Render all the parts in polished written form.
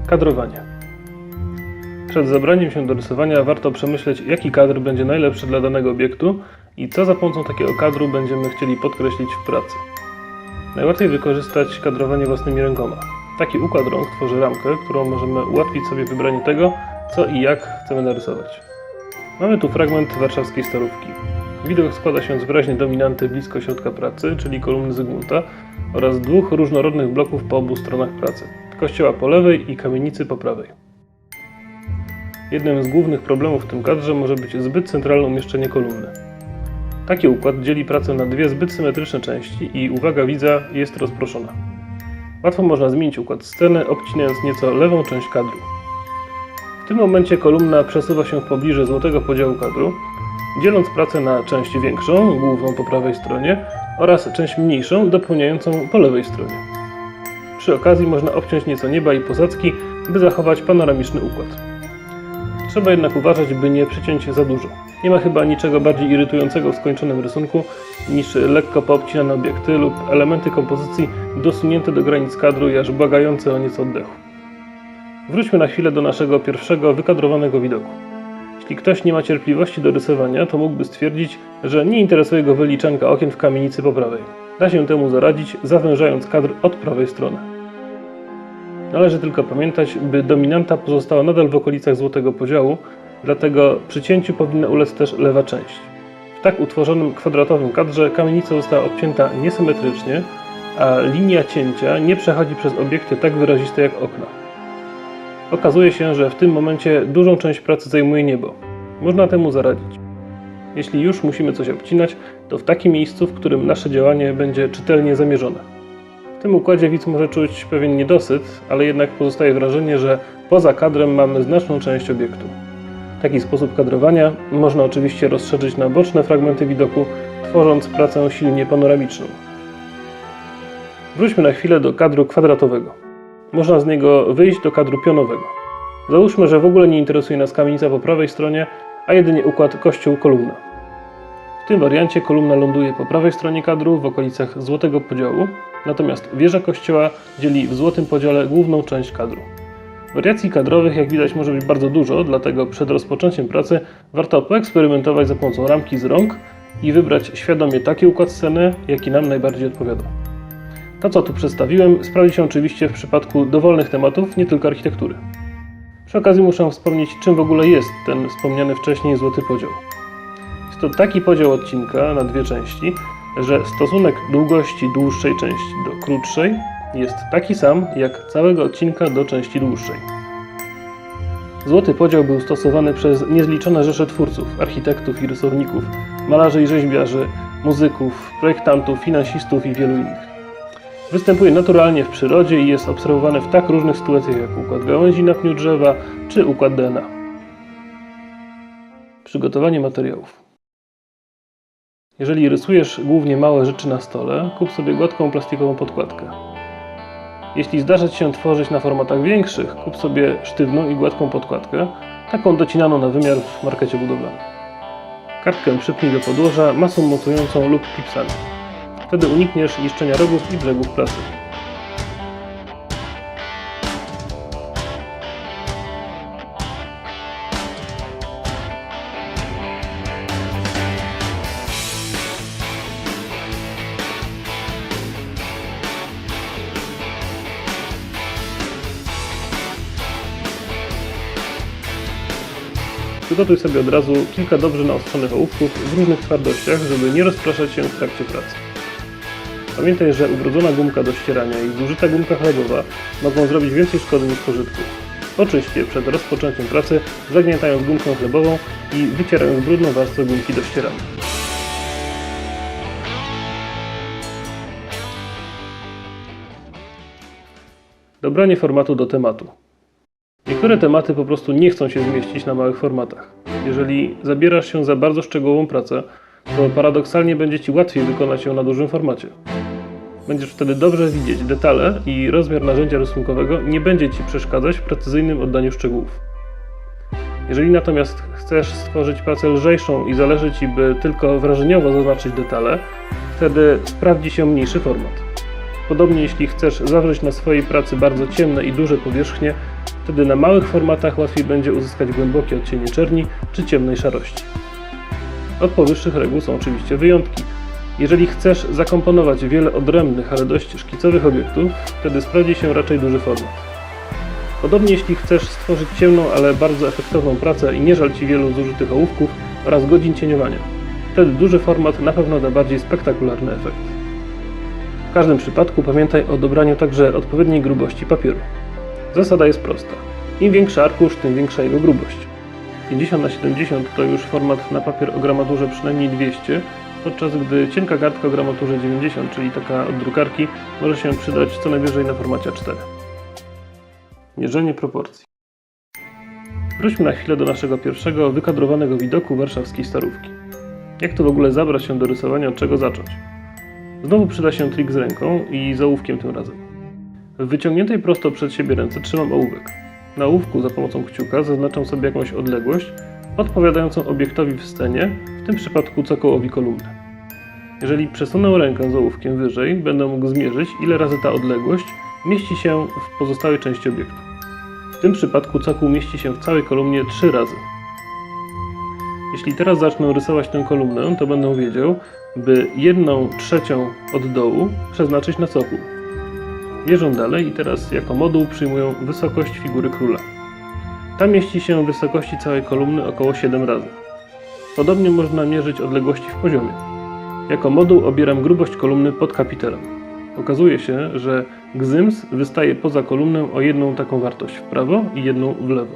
Kadrowanie. Przed zabraniem się do rysowania warto przemyśleć, jaki kadr będzie najlepszy dla danego obiektu i co za pomocą takiego kadru będziemy chcieli podkreślić w pracy. Najłatwiej wykorzystać kadrowanie własnymi rękoma. Taki układ rąk tworzy ramkę, którą możemy ułatwić sobie wybranie tego, co i jak chcemy narysować. Mamy tu fragment warszawskiej Starówki. Widok składa się z wyraźnej dominanty blisko środka pracy, czyli kolumny Zygmunta, oraz dwóch różnorodnych bloków po obu stronach pracy. Kościoła po lewej i kamienicy po prawej. Jednym z głównych problemów w tym kadrze może być zbyt centralne umieszczenie kolumny. Taki układ dzieli pracę na dwie zbyt symetryczne części i uwaga widza jest rozproszona. Łatwo można zmienić układ sceny, obcinając nieco lewą część kadru. W tym momencie kolumna przesuwa się w pobliże złotego podziału kadru, dzieląc pracę na część większą, główną po prawej stronie, oraz część mniejszą, dopełniającą po lewej stronie. Przy okazji można obciąć nieco nieba i posadzki, by zachować panoramiczny układ. Trzeba jednak uważać, by nie przyciąć za dużo. Nie ma chyba niczego bardziej irytującego w skończonym rysunku niż lekko poobcinane obiekty lub elementy kompozycji dosunięte do granic kadru i aż błagające o nieco oddechu. Wróćmy na chwilę do naszego pierwszego wykadrowanego widoku. Jeśli ktoś nie ma cierpliwości do rysowania, to mógłby stwierdzić, że nie interesuje go wyliczanka okien w kamienicy po prawej. Da się temu zaradzić, zawężając kadr od prawej strony. Należy tylko pamiętać, by dominanta pozostała nadal w okolicach złotego podziału, dlatego przy cięciu powinna ulec też lewa część. W tak utworzonym kwadratowym kadrze kamienica została obcięta niesymetrycznie, a linia cięcia nie przechodzi przez obiekty tak wyraziste jak okna. Okazuje się, że w tym momencie dużą część pracy zajmuje niebo. Można temu zaradzić. Jeśli już musimy coś obcinać, to w takim miejscu, w którym nasze działanie będzie czytelnie zamierzone. W tym układzie widz może czuć pewien niedosyt, ale jednak pozostaje wrażenie, że poza kadrem mamy znaczną część obiektu. Taki sposób kadrowania można oczywiście rozszerzyć na boczne fragmenty widoku, tworząc pracę silnie panoramiczną. Wróćmy na chwilę do kadru kwadratowego. Można z niego wyjść do kadru pionowego. Załóżmy, że w ogóle nie interesuje nas kamienica po prawej stronie, a jedynie układ kościół-kolumna. W tym wariancie kolumna ląduje po prawej stronie kadru w okolicach złotego podziału, natomiast wieża kościoła dzieli w złotym podziale główną część kadru. Wariacji kadrowych, jak widać, może być bardzo dużo, dlatego przed rozpoczęciem pracy warto poeksperymentować za pomocą ramki z rąk i wybrać świadomie taki układ sceny, jaki nam najbardziej odpowiada. To, co tu przedstawiłem, sprawdzi się oczywiście w przypadku dowolnych tematów, nie tylko architektury. Przy okazji muszę wspomnieć, czym w ogóle jest ten wspomniany wcześniej złoty podział. Jest to taki podział odcinka na dwie części, że stosunek długości dłuższej części do krótszej jest taki sam jak całego odcinka do części dłuższej. Złoty podział był stosowany przez niezliczone rzesze twórców, architektów i rysowników, malarzy i rzeźbiarzy, muzyków, projektantów, finansistów i wielu innych. Występuje naturalnie w przyrodzie i jest obserwowany w tak różnych sytuacjach jak układ gałęzi na pniu drzewa czy układ DNA. Przygotowanie materiałów. Jeżeli rysujesz głównie małe rzeczy na stole, kup sobie gładką plastikową podkładkę. Jeśli zdarza Ci się tworzyć na formatach większych, kup sobie sztywną i gładką podkładkę, taką docinaną na wymiar w markecie budowlanym. Kartkę przypnij do podłoża masą mocującą lub klipsami. Wtedy unikniesz niszczenia rogów i brzegów plasty. Przygotuj sobie od razu kilka dobrze naostrzonych ołówków w różnych twardościach, żeby nie rozpraszać się w trakcie pracy. Pamiętaj, że ubrudzona gumka do ścierania i zużyta gumka chlebowa mogą zrobić więcej szkody niż pożytku. Oczyść je przed rozpoczęciem pracy, zagniatając gumką chlebową i wycierając brudną warstwę gumki do ścierania. Dobranie formatu do tematu. Niektóre tematy po prostu nie chcą się zmieścić na małych formatach. Jeżeli zabierasz się za bardzo szczegółową pracę, to paradoksalnie będzie Ci łatwiej wykonać ją na dużym formacie. Będziesz wtedy dobrze widzieć detale i rozmiar narzędzia rysunkowego nie będzie Ci przeszkadzać w precyzyjnym oddaniu szczegółów. Jeżeli natomiast chcesz stworzyć pracę lżejszą i zależy Ci, by tylko wrażeniowo zaznaczyć detale, wtedy sprawdzi się mniejszy format. Podobnie jeśli chcesz zawrzeć na swojej pracy bardzo ciemne i duże powierzchnie, Wtedy na małych formatach łatwiej będzie uzyskać głębokie odcienie czerni czy ciemnej szarości. Od powyższych reguł są oczywiście wyjątki. Jeżeli chcesz zakomponować wiele odrębnych, ale dość szkicowych obiektów, wtedy sprawdzi się raczej duży format. Podobnie jeśli chcesz stworzyć ciemną, ale bardzo efektowną pracę i nie żal Ci wielu zużytych ołówków oraz godzin cieniowania, wtedy duży format na pewno da bardziej spektakularny efekt. W każdym przypadku pamiętaj o dobraniu także odpowiedniej grubości papieru. Zasada jest prosta. Im większy arkusz, tym większa jego grubość. 50×70 to już format na papier o gramaturze przynajmniej 200, podczas gdy cienka kartka o gramaturze 90, czyli taka od drukarki, może się przydać co najwyżej na formacie A4. Mierzenie proporcji. Wróćmy na chwilę do naszego pierwszego wykadrowanego widoku warszawskiej Starówki. Jak to w ogóle zabrać się do rysowania, od czego zacząć? Znowu przyda się trik z ręką i z ołówkiem tym razem. W wyciągniętej prosto przed siebie ręce trzymam ołówek. Na ołówku za pomocą kciuka zaznaczam sobie jakąś odległość odpowiadającą obiektowi w scenie, w tym przypadku cokołowi kolumny. Jeżeli przesunę rękę z ołówkiem wyżej, będę mógł zmierzyć, ile razy ta odległość mieści się w pozostałej części obiektu. W tym przypadku cokół mieści się w całej kolumnie 3 razy. Jeśli teraz zacznę rysować tę kolumnę, to będę wiedział, by 1/3 od dołu przeznaczyć na cokół. Mierzę dalej i teraz jako moduł przyjmuję wysokość figury króla. Ta mieści się w wysokości całej kolumny około 7 razy. Podobnie można mierzyć odległości w poziomie. Jako moduł obieram grubość kolumny pod kapitelem. Okazuje się, że gzyms wystaje poza kolumnę o 1 taką wartość w prawo i 1 w lewo.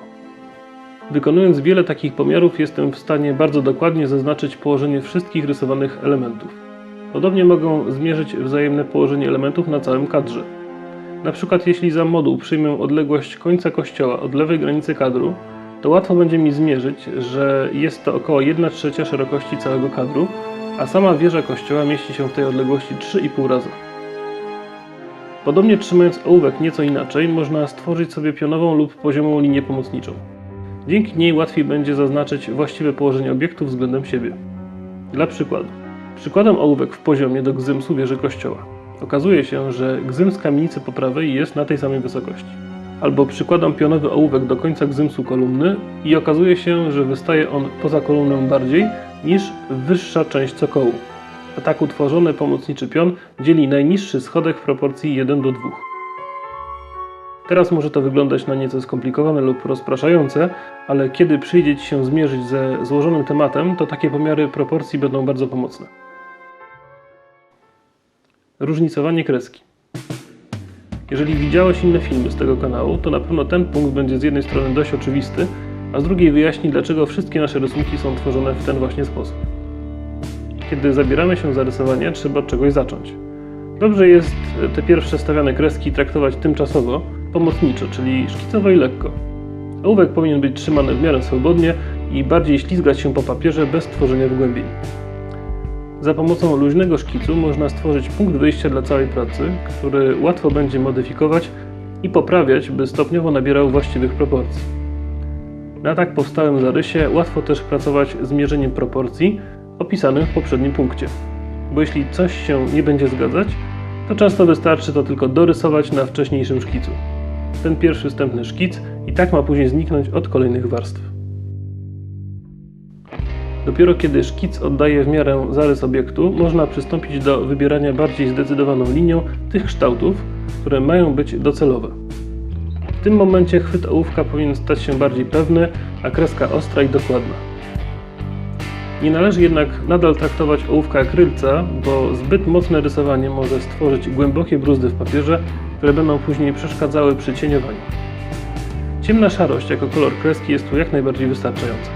Wykonując wiele takich pomiarów jestem w stanie bardzo dokładnie zaznaczyć położenie wszystkich rysowanych elementów. Podobnie mogę zmierzyć wzajemne położenie elementów na całym kadrze. Na przykład jeśli za moduł przyjmę odległość końca kościoła od lewej granicy kadru, to łatwo będzie mi zmierzyć, że jest to około 1/3 szerokości całego kadru, a sama wieża kościoła mieści się w tej odległości 3,5 razy. Podobnie trzymając ołówek nieco inaczej, można stworzyć sobie pionową lub poziomą linię pomocniczą. Dzięki niej łatwiej będzie zaznaczyć właściwe położenie obiektu względem siebie. Dla przykładu. Przykładam ołówek w poziomie do gzymsu wieży kościoła. Okazuje się, że gzyms kamienicy po prawej jest na tej samej wysokości. Albo przykładam pionowy ołówek do końca gzymsu kolumny i okazuje się, że wystaje on poza kolumnę bardziej niż wyższa część cokołu. A tak utworzony pomocniczy pion dzieli najniższy schodek w proporcji 1:2. Teraz może to wyglądać na nieco skomplikowane lub rozpraszające, ale kiedy przyjdzie Ci się zmierzyć ze złożonym tematem, to takie pomiary proporcji będą bardzo pomocne. Różnicowanie kreski. Jeżeli widziałeś inne filmy z tego kanału, to na pewno ten punkt będzie z jednej strony dość oczywisty, a z drugiej wyjaśni, dlaczego wszystkie nasze rysunki są tworzone w ten właśnie sposób. Kiedy zabieramy się za rysowanie, trzeba od czegoś zacząć. Dobrze jest te pierwsze stawiane kreski traktować tymczasowo, pomocniczo, czyli szkicowo i lekko. Ołówek powinien być trzymany w miarę swobodnie i bardziej ślizgać się po papierze bez tworzenia wgłębień. Za pomocą luźnego szkicu można stworzyć punkt wyjścia dla całej pracy, który łatwo będzie modyfikować i poprawiać, by stopniowo nabierał właściwych proporcji. Na tak powstałym zarysie łatwo też pracować z mierzeniem proporcji opisanym w poprzednim punkcie. Bo jeśli coś się nie będzie zgadzać, to często wystarczy to tylko dorysować na wcześniejszym szkicu. Ten pierwszy wstępny szkic i tak ma później zniknąć od kolejnych warstw. Dopiero kiedy szkic oddaje w miarę zarys obiektu, można przystąpić do wybierania bardziej zdecydowaną linią tych kształtów, które mają być docelowe. W tym momencie chwyt ołówka powinien stać się bardziej pewny, a kreska ostra i dokładna. Nie należy jednak nadal traktować ołówka jak rylca, bo zbyt mocne rysowanie może stworzyć głębokie bruzdy w papierze, które będą później przeszkadzały przy cieniowaniu. Ciemna szarość jako kolor kreski jest tu jak najbardziej wystarczająca.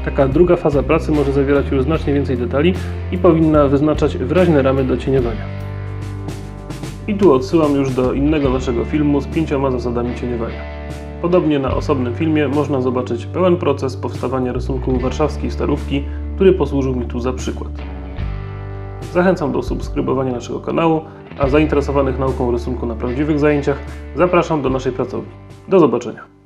Taka druga faza pracy może zawierać już znacznie więcej detali i powinna wyznaczać wyraźne ramy do cieniowania. I tu odsyłam już do innego naszego filmu z 5 zasadami cieniowania. Podobnie na osobnym filmie można zobaczyć pełen proces powstawania rysunku warszawskiej Starówki, który posłużył mi tu za przykład. Zachęcam do subskrybowania naszego kanału, a zainteresowanych nauką rysunku na prawdziwych zajęciach zapraszam do naszej pracowni. Do zobaczenia.